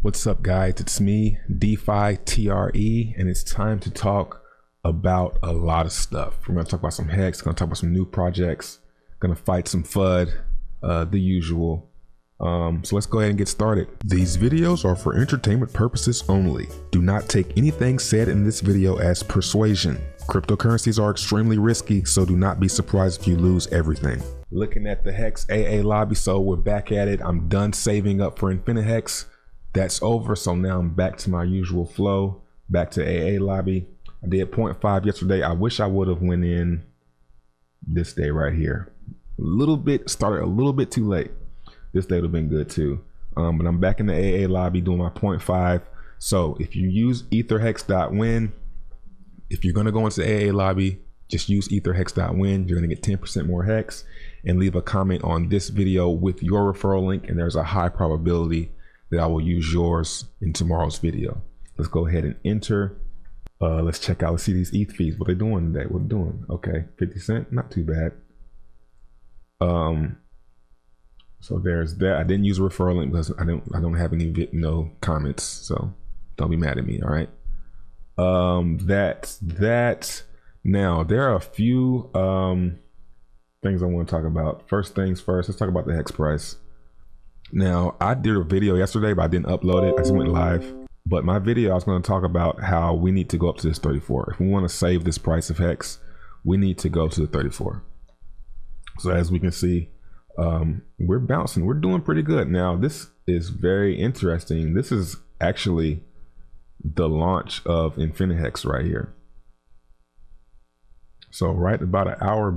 What's up, guys? It's me, DeFi TRE, and it's time to talk about a lot of stuff. We're going to talk about some HEX, going to talk about some new projects, going to fight some FUD, the usual. So let's go ahead and get started. These videos are for entertainment purposes only. Do not take anything said in this video as persuasion. Cryptocurrencies are extremely risky, so do not be surprised if you lose everything. Looking at the HEX AA lobby, so we're back at it. I'm done saving up for HEX. That's over, so now I'm back to my usual flow, back to AA lobby. I did 0.5 yesterday. I wish I would have went in this day right here. Started a little bit too late. This day would have been good too. But I'm back in the AA lobby doing my 0.5. So if you use etherhex.win, if you're gonna go into the AA lobby, just use etherhex.win. You're gonna get 10% more HEX, and leave a comment on this video with your referral link, and there's a high probability that I will use yours in tomorrow's video. Let's go ahead and enter. Let's check out, let's see these ETH fees. What they doing today? What they doing? Okay, 50 cents, not too bad. So there's that. I didn't use a referral link because I don't have any comments, so don't be mad at me. All right. That now there are a few things I want to talk about. First things first, let's talk about the HEX price. Now, I did a video yesterday, but I didn't upload it. I just went live. But my video, I was going to talk about how we need to go up to this 34. If we want to save this price of HEX, we need to go to the 34. So as we can see, we're bouncing. We're doing pretty good. Now, this is very interesting. This is actually the launch of HEX right here. So right about an hour or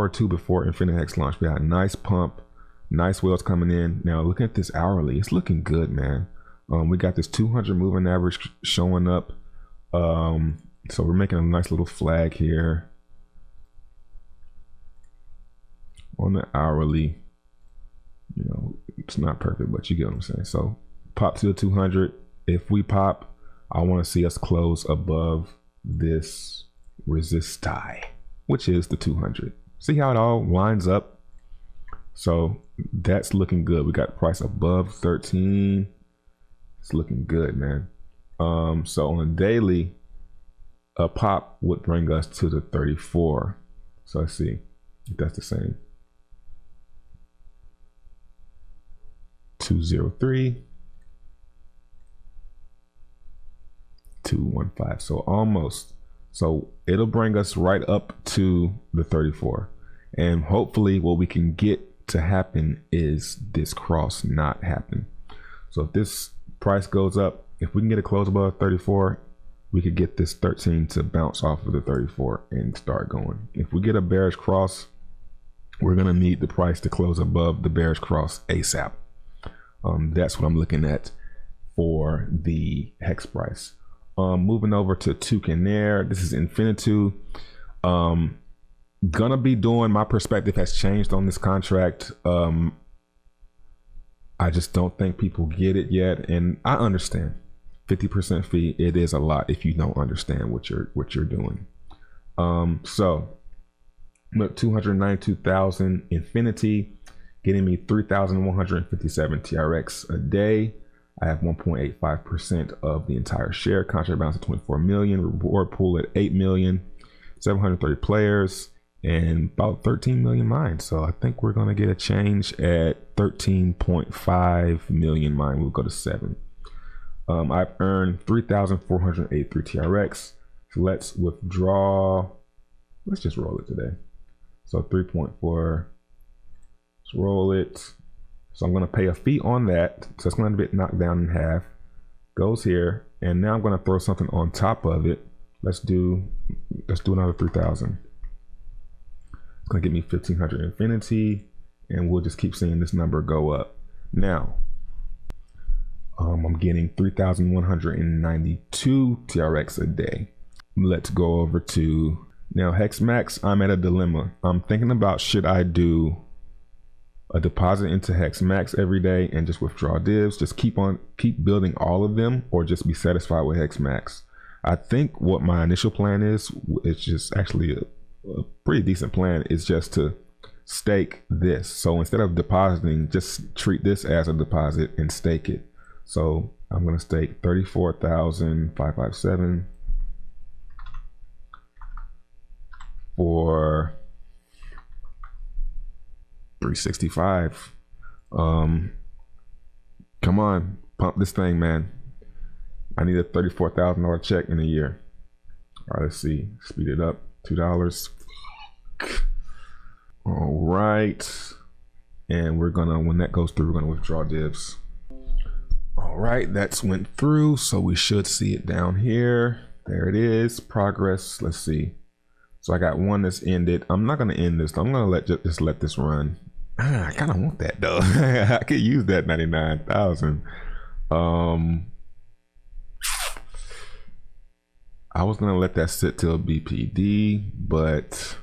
two before HEX launch, we had a nice pump. Nice whales coming in. Now look at this hourly, it's looking good, man. We got this 200 moving average showing up. So we're making a nice little flag here on the hourly. You know, it's not perfect, but you get what I'm saying. So pop to the 200. If we pop, I want to see us close above this resist tie, which is the 200. See how it all lines up? So that's looking good. We got price above 13. It's looking good, man. So on a daily, a pop would bring us to the 34. So let's see if that's the same. 203, 215. So almost. So it'll bring us right up to the 34. And hopefully what we can get to happen is this cross not happen. So if this price goes up, if we can get a close above 34, we could get this 13 to bounce off of the 34 and start going. If we get a bearish cross, we're gonna need the price to close above the bearish cross ASAP. That's what I'm looking at for the HEX price. Moving over to Toucanaire, this is Infinitu. Gonna be doing, my perspective has changed on this contract. I just don't think people get it yet, and I understand 50% fee, it is a lot if you don't understand what you're doing. So look, 292,000 Infinity, getting me 3,157 TRX a day. I have 1.85% of the entire share. Contract balance at 24 million, reward pool at 8 million, 730 players, and about 13 million mines. So I think we're going to get a change at 13.5 million mine. We'll go to 7. I've earned 3,483 TRX. So let's withdraw. Let's just roll it today. So 3.4. Let's roll it. So I'm going to pay a fee on that. So it's going to be knocked down in half. Goes here, and now I'm going to throw something on top of it. Let's do another 3,000. It's gonna get me 1,500 Infinity, and we'll just keep seeing this number go up. Now, I'm getting 3,192 TRX a day. Let's go over to now HEX Max. I'm at a dilemma. I'm thinking about, should I do a deposit into HEX Max every day and just withdraw divs, just keep building all of them, or just be satisfied with HEX Max? I think what my initial plan is, it's just actually a pretty decent plan, is just to stake this. So instead of depositing, just treat this as a deposit and stake it. So I'm going to stake 34,557 for 365. Come on, pump this thing, man. I need a $34,000 check in a year. All right, let's see. Speed it up. $2. All right. And we're gonna, when that goes through, we're gonna withdraw divs. All right, that's went through. So we should see it down here. There it is. Progress. Let's see. So I got one that's ended. I'm not gonna end this. I'm gonna just let this run. I kind of want that though. I could use that 99,000. I was gonna let that sit till BPD, but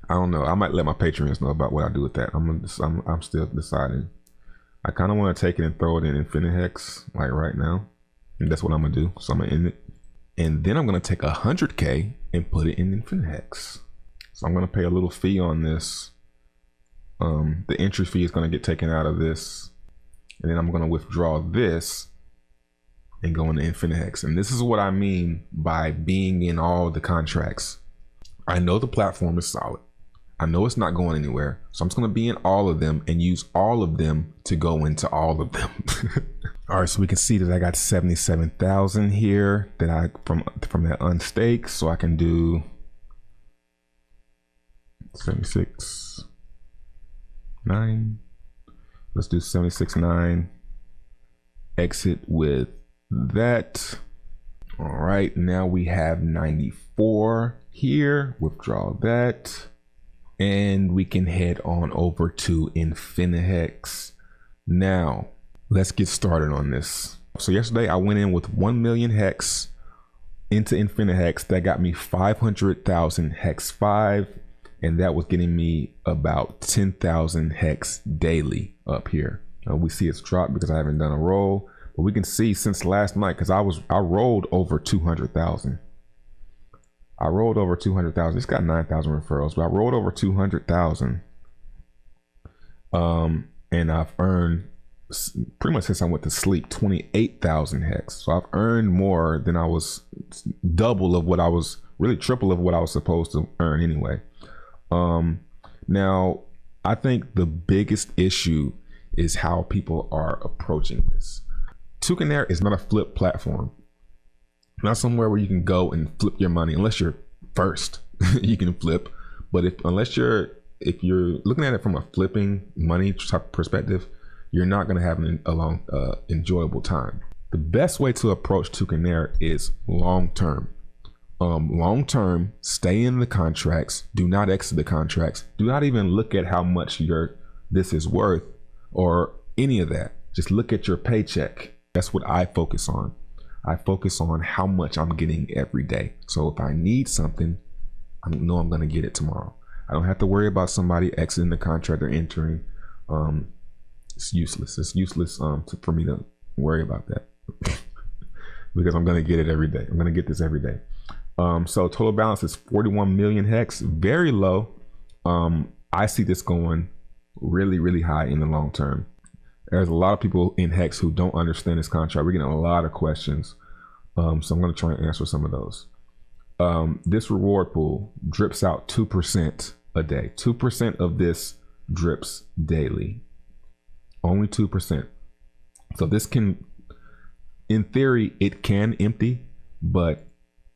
I don't know. I might let my patrons know about what I do with that. I'm still deciding. I kind of want to take it and throw it in HEX like right now, and that's what I'm gonna do. So I'm gonna end it, and then I'm gonna take 100K and put it in HEX. So I'm gonna pay a little fee on this. The entry fee is gonna get taken out of this, and then I'm gonna withdraw this and go into HEX. And this is what I mean by being in all the contracts. I know the platform is solid. I know it's not going anywhere. So I'm just gonna be in all of them and use all of them to go into all of them. All right, so we can see that I got 77,000 here that I from that unstake. So I can do 76.9. Let's do 76.9. Exit with that. All right, now we have 94 here. Withdraw that, and we can head on over to HEX. Now let's get started on this. So yesterday I went in with 1 million hex into HEX. That got me 500,000 hex 5, and that was getting me about 10,000 hex daily up here. We see it's dropped because I haven't done a roll. But we can see since last night, because I rolled over 200,000. I rolled over 200,000. It's got 9,000 referrals, but I rolled over 200,000. And I've earned, pretty much since I went to sleep, 28,000 hex. So I've earned more than I was, double of what I was, really triple of what I was supposed to earn anyway. Now, I think the biggest issue is how people are approaching this. Tucanair is not a flip platform, not somewhere where you can go and flip your money. Unless you're first, you can flip. But if you're looking at it from a flipping money type perspective, you're not going to have a long, enjoyable time. The best way to approach Tucanair is long term. Long term, stay in the contracts. Do not exit the contracts. Do not even look at how much this is worth or any of that. Just look at your paycheck. That's what I focus on. I focus on how much I'm getting every day. So if I need something, I know I'm going to get it tomorrow. I don't have to worry about somebody exiting the contract or entering. It's useless. It's useless for me to worry about that because I'm going to get it every day. I'm going to get this every day. So total balance is 41 million hex, very low. I see this going really, really high in the long term. There's a lot of people in HEX who don't understand this contract. We're getting a lot of questions. So I'm going to try and answer some of those. This reward pool drips out 2% a day. 2% of this drips daily. Only 2%. So this can, in theory, it can empty, but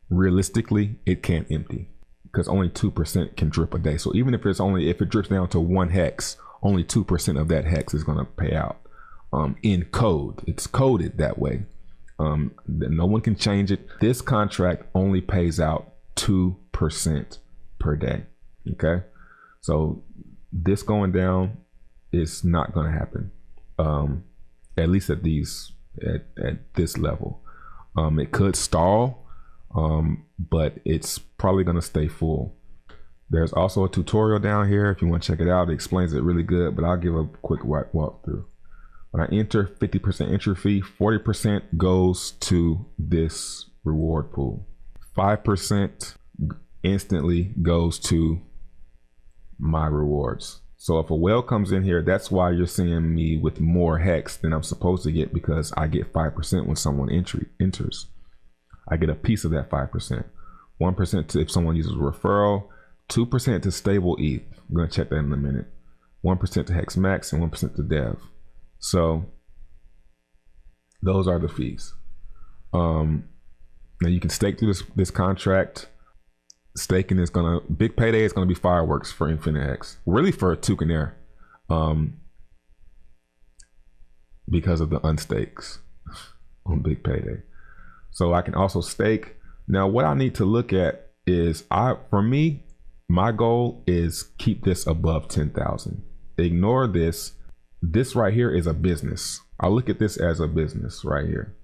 realistically, it can't empty because only 2% can drip a day. So even if it drips down to 1 hex, only 2% of that hex is going to pay out. In code, it's coded that way. No one can change it. This contract only pays out 2% per day. Okay, so this going down is not going to happen. At least at this level. It could stall, but it's probably going to stay full. There's also a tutorial down here if you want to check it out. It explains it really good, but I'll give a quick walkthrough. When I enter, 50% entry fee, 40% goes to this reward pool. 5% instantly goes to my rewards. So if a whale comes in here, that's why you're seeing me with more HEX than I'm supposed to get, because I get 5% when someone enters. I get a piece of that 5%. 1% to if someone uses referral, 2% to stable ETH. I'm gonna check that in a minute. 1% to HEX Max and 1% to Dev. So those are the fees. Now you can stake through this contract. Staking is gonna, Big Payday is gonna be fireworks for Infinite X, really for Toucan Air, because of the unstakes on Big Payday. So I can also stake. Now what I need to look at is, for me, my goal is keep this above 10,000. Ignore this. This right here is a business. I look at this as a business right here.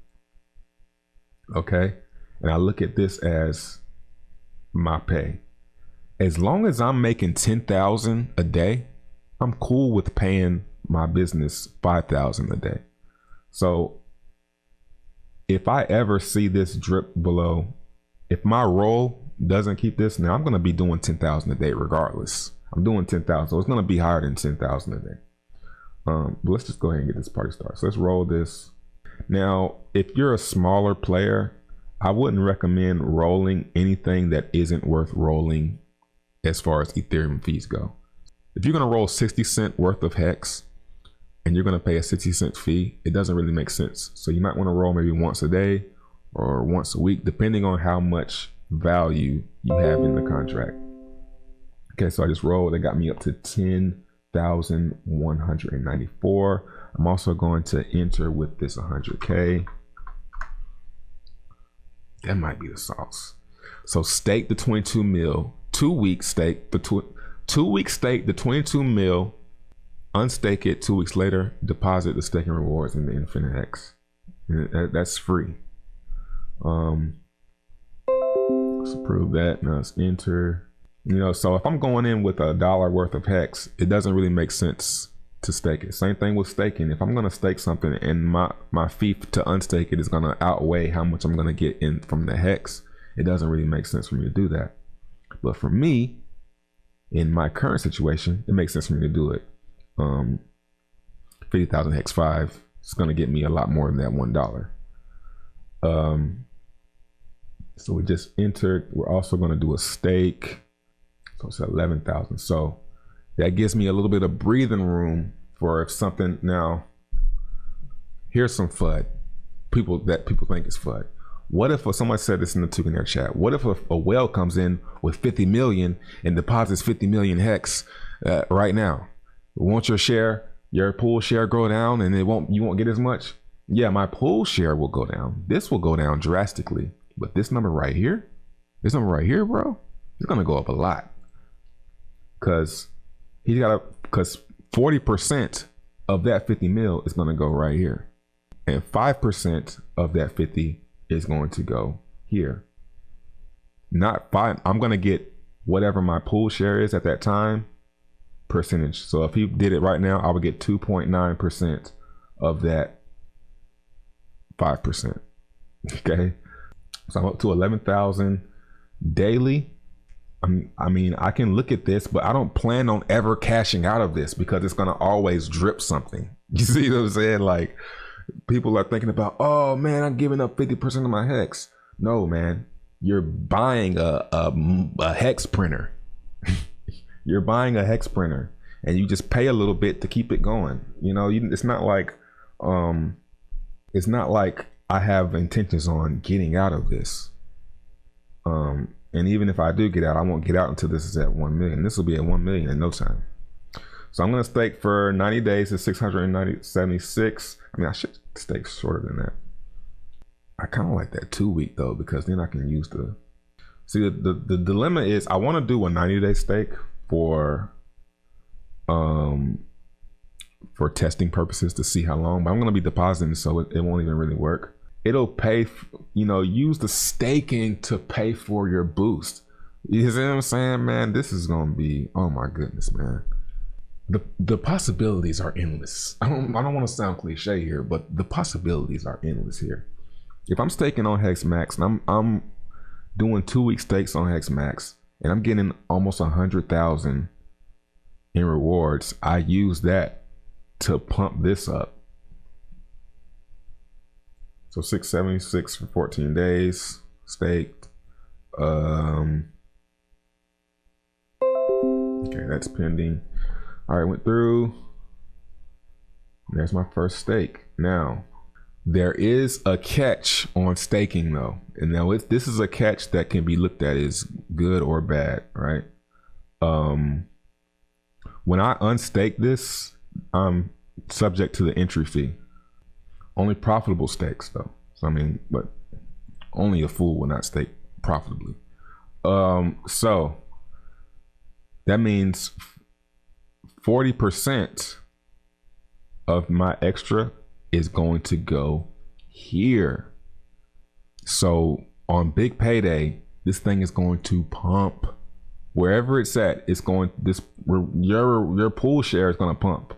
Okay, and I look at this as my pay. As long as I'm making 10,000 a day, I'm cool with paying my business 5,000 a day. So if I ever see this drip below, if my role doesn't keep this, now I'm going to be doing 10,000 a day regardless. I'm doing 10,000, so it's going to be higher than 10,000 a day. But let's just go ahead and get this party started. So let's roll this. Now, if you're a smaller player, I wouldn't recommend rolling anything that isn't worth rolling as far as Ethereum fees go. If you're going to roll 60 cent worth of HEX and you're going to pay a 60 cent fee, it doesn't really make sense. So you might want to roll maybe once a day or once a week, depending on how much value you have in the contract. Okay, so I just rolled. They got me up to 10,194. I'm also going to enter with this 100K. That might be the sauce. So stake the 22 mil, 2 weeks stake the 2 weeks stake the 22 mil, unstake it 2 weeks later, deposit the staking rewards in the Infinite X. That's free. Let's approve that. Now let's enter. You know, so if I'm going in with $1 worth of HEX, it doesn't really make sense to stake it. Same thing with staking. If I'm going to stake something and my fee to unstake it is going to outweigh how much I'm going to get in from the HEX, it doesn't really make sense for me to do that. But for me, in my current situation, it makes sense for me to do it. 50,000 HEX 5 is going to get me a lot more than that $1. So we just entered. We're also going to do a stake. So it's 11,000. So that gives me a little bit of breathing room for if something. Now, here's some FUD. People think it's FUD. What if someone said this in the Toucan Air chat? What if a whale comes in with 50 million and deposits 50 million HEX right now? Won't your pool share go down and you won't get as much? Yeah, my pool share will go down. This will go down drastically. But this number right here, bro, it's gonna go up a lot. Cause 40% of that 50 mil is gonna go right here. And 5% of that 50 is going to go here. Not 5, I'm gonna get whatever my pool share is at that time, percentage. So if he did it right now, I would get 2.9% of that 5%. Okay. So I'm up to 11,000 daily. I mean, I can look at this, but I don't plan on ever cashing out of this because it's going to always drip something. You see what I'm saying? Like, people are thinking about, oh man, I'm giving up 50% of my HEX. No, man, you're buying a HEX printer. You're buying a HEX printer and you just pay a little bit to keep it going. You know, it's not like I have intentions on getting out of this. And even if I do get out, I won't get out until this is at 1 million. This will be at 1 million in no time. So I'm going to stake for 90 days to 676. I mean, I should stake shorter than that. I kind of like that 2 week though, because then I can use see the dilemma is I want to do a 90-day stake for testing purposes to see how long, but I'm going to be depositing, so it won't even really work. It'll pay, use the staking to pay for your boost. You see what I'm saying, man? This is going to be, oh my goodness, man. The possibilities are endless. I don't want to sound cliche here, but the possibilities are endless here. If I'm staking on HEX Max and I'm doing 2 week stakes on HEX Max and I'm getting almost 100,000 in rewards. I use that to pump this up. So 676 for 14 days staked. Okay, that's pending. All right, went through. There's my first stake. Now, there is a catch on staking though. And now this is a catch that can be looked at as good or bad, right? When I unstake this, I'm subject to the entry fee. Only profitable stakes though. So I mean, but only a fool will not stake profitably. So that means 40% of my extra is going to go here. So on Big Payday, this thing is going to pump. Wherever it's at, it's going, your pool share is going to pump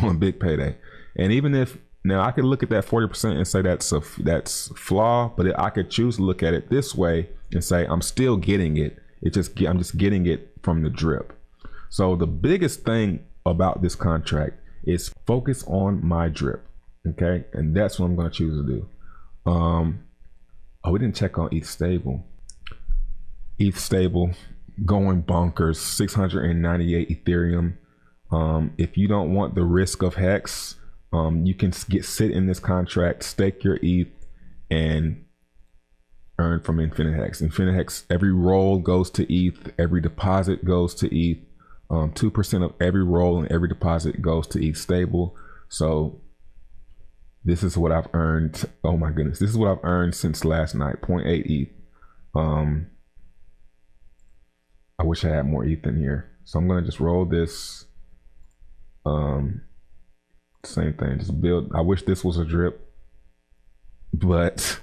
on Big Payday. And even if, now I could look at that 40% and say that's flaw, but I could choose to look at it this way and say I'm still getting it. I'm just getting it from the drip. So the biggest thing about this contract is focus on my drip. Okay, and that's what I'm going to choose to do. Oh, we didn't check on ETH stable. ETH stable going bonkers, 698 Ethereum. If you don't want the risk of HEX, you can sit in this contract, stake your ETH, and earn from Infinite HEX. Infinite HEX, every roll goes to ETH, every deposit goes to ETH. 2% of every roll and every deposit goes to ETH stable. So this is what I've earned. Oh my goodness, this is what I've earned since last night. 0.8 ETH. I wish I had more ETH in here. So I'm gonna just roll this. Same thing, just build. I wish this was a drip, but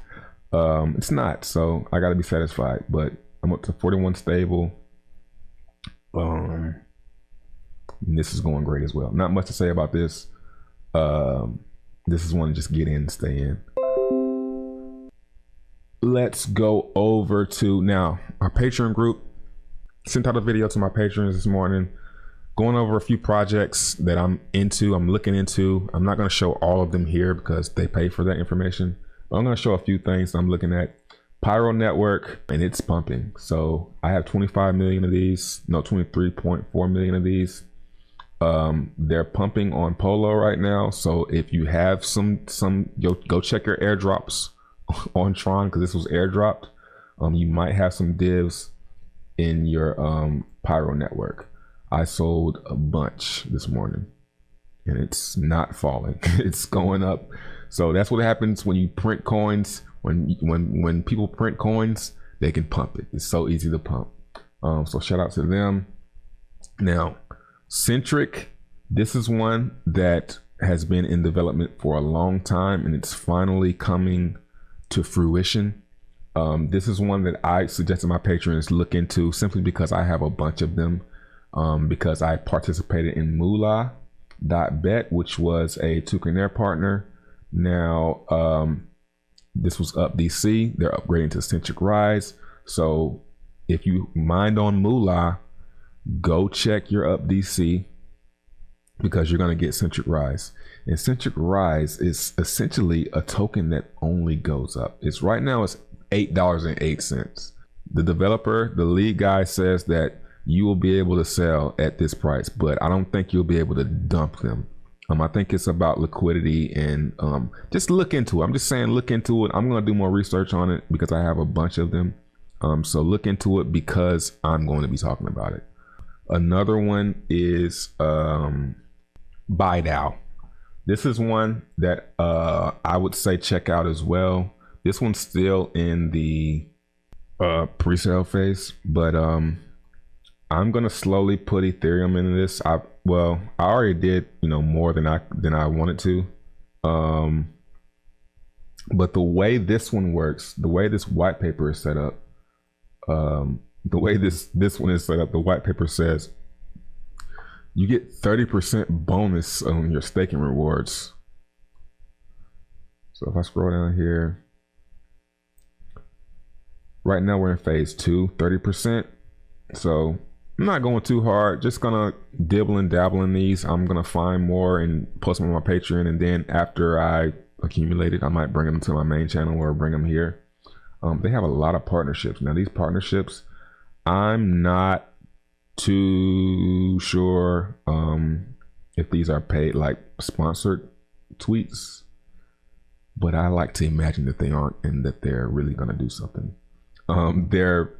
it's not. So I gotta be satisfied. But I'm up to 41 stable. This is going great as well. Not much to say about this. This is one to just get in and stay in. Let's go over to now our Patreon group. Sent out a video to my patrons this morning, going over a few projects that I'm looking into. I'm not going to show all of them here because they pay for that information, but I'm going to show a few things I'm looking at. Pyro Network, and it's pumping. So I have 25 million of these, no, 23.4 million of these. They're pumping on Polo right now. So if you have some go check your airdrops on Tron, because this was airdropped. You might have some divs in your Pyro Network. I sold a bunch this morning and it's not falling. It's going up. So that's what happens when you print coins. When people print coins, they can pump it. It's so easy to pump. So shout out to them. Now, Centric, this is one that has been in development for a long time and it's finally coming to fruition. This is one that I suggested my patrons look into simply because I have a bunch of them. Because I participated in Moolah.bet, which was a Tucanair partner. Now, this was UpDC. They're upgrading to Centric Rise. So if you mind on Moolah, go check your UpDC because you're going to get Centric Rise. And Centric Rise is essentially a token that only goes up. It's right now it's $8.08. The developer, the lead guy, says that you will be able to sell at this price, but I don't think you'll be able to dump them. I think it's about liquidity and just look into it. I'm just saying look into it. I'm going to do more research on it because I have a bunch of them. So look into it because I'm going to be talking about it. Another one is BuyDAO. This is one that I would say check out as well. This one's still in the pre-sale phase, but I'm gonna slowly put Ethereum into this. I already did, more than I wanted to. But the way this one works, the way this white paper is set up, the way this one is set up, the white paper says you get 30% bonus on your staking rewards. So if I scroll down here, right now we're in phase 2, 30%. So I'm not going too hard, just gonna dibble and dabble in these. I'm gonna find more and post them on my Patreon, and then after I accumulate it, I might bring them to my main channel or bring them here. They have a lot of partnerships. Now these partnerships, I'm not too sure if these are paid, like sponsored tweets, but I like to imagine that they aren't and that they're really gonna do something. Their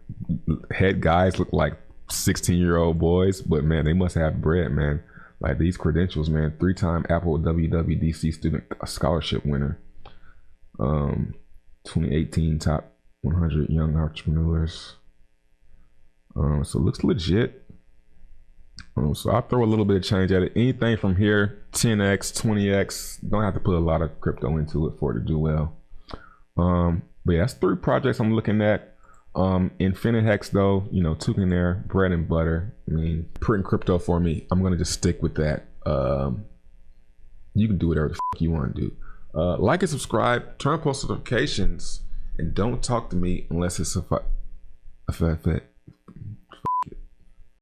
head guys look like 16-year-old boys, but man, they must have bread, man. Like these credentials, man. 3-time Apple WWDC student scholarship winner. 2018 top 100 young entrepreneurs. So it looks legit. So I'll throw a little bit of change at it. Anything from here, 10x, 20x. Don't have to put a lot of crypto into it for it to do well. But yeah, that's 3 projects I'm looking at. Infinite Hex though, you know, tuning there, bread and butter. I mean, printing crypto for me. I'm gonna just stick with that. You can do whatever the fuck you want to do. Like and subscribe, turn on post notifications, and don't talk to me unless it's a fit.